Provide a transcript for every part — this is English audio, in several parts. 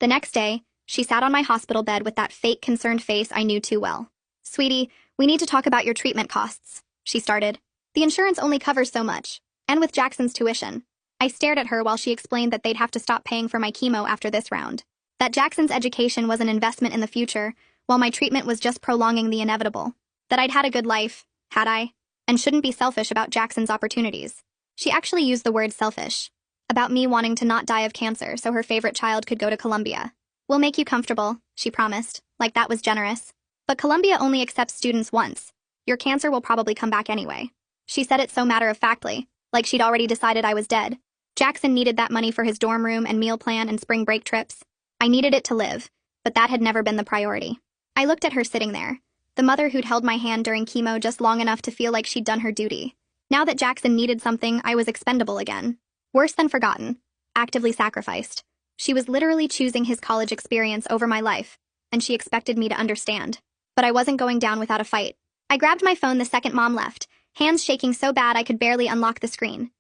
The next day, she sat on my hospital bed with that fake concerned face I knew too well. "Sweetie, we need to talk about your treatment costs," she started. "The insurance only covers so much, and with Jackson's tuition." I stared at her while she explained that they'd have to stop paying for my chemo after this round. That Jackson's education was an investment in the future, while my treatment was just prolonging the inevitable. That I'd had a good life, had I? And shouldn't be selfish about Jackson's opportunities. She actually used the word selfish. About me wanting to not die of cancer so her favorite child could go to Columbia. "We'll make you comfortable," she promised, like that was generous. "But Columbia only accepts students once. Your cancer will probably come back anyway." She said it so matter-of-factly, like she'd already decided I was dead. Jackson needed that money for his dorm room and meal plan and spring break trips. I needed it to live, but that had never been the priority. I looked at her sitting there, the mother who'd held my hand during chemo just long enough to feel like she'd done her duty. Now that Jackson needed something, I was expendable again. Worse than forgotten. Actively sacrificed. She was literally choosing his college experience over my life, and she expected me to understand. But I wasn't going down without a fight. I grabbed my phone the second Mom left, hands shaking so bad I could barely unlock the screen.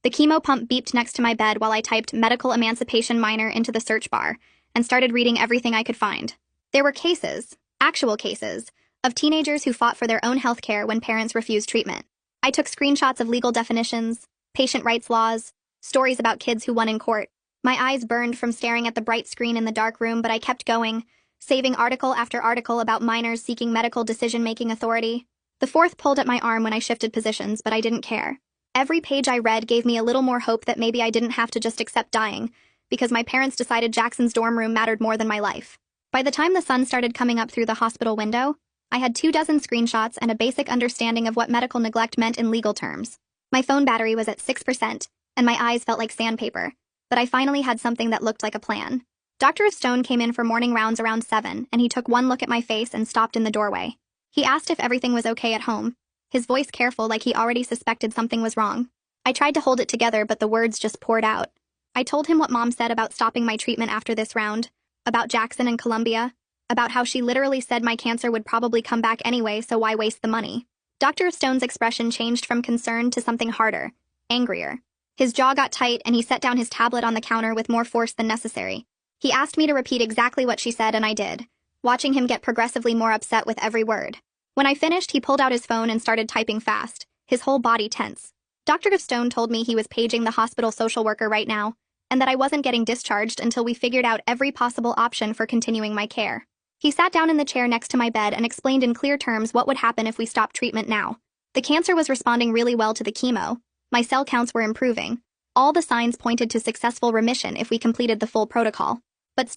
The chemo pump beeped next to my bed while I typed "medical emancipation minor" into the search bar and started reading everything I could find. There were cases, actual cases, of teenagers who fought for their own health care when parents refused treatment. I took screenshots of legal definitions, patient rights laws, stories about kids who won in court. My eyes burned from staring at the bright screen in the dark room, but I kept going, saving article after article about minors seeking medical decision-making authority. The fourth pulled at my arm when I shifted positions, but I didn't care. Every page I read gave me a little more hope that maybe I didn't have to just accept dying, because my parents decided Jackson's dorm room mattered more than my life. By the time the sun started coming up through the hospital window, I had 24 screenshots and a basic understanding of what medical neglect meant in legal terms. My phone battery was at 6%, and my eyes felt like sandpaper, but I finally had something that looked like a plan. Dr. Stone came in for morning rounds around 7, and he took one look at my face and stopped in the doorway. He asked if everything was okay at home, his voice careful like he already suspected something was wrong. I tried to hold it together, but the words just poured out. I told him what Mom said about stopping my treatment after this round, about Jackson and Columbia, about how she literally said my cancer would probably come back anyway, so why waste the money? Dr. Stone's expression changed from concern to something harder, angrier. His jaw got tight and he set down his tablet on the counter with more force than necessary. He asked me to repeat exactly what she said, and I did, watching him get progressively more upset with every word. When I finished, he pulled out his phone and started typing fast, his whole body tense. Dr. Stone told me he was paging the hospital social worker right now, and that I wasn't getting discharged until we figured out every possible option for continuing my care. He sat down in the chair next to my bed and explained in clear terms what would happen if we stopped treatment now. The cancer was responding really well to the chemo, my cell counts were improving, all the signs pointed to successful remission if we completed the full protocol. But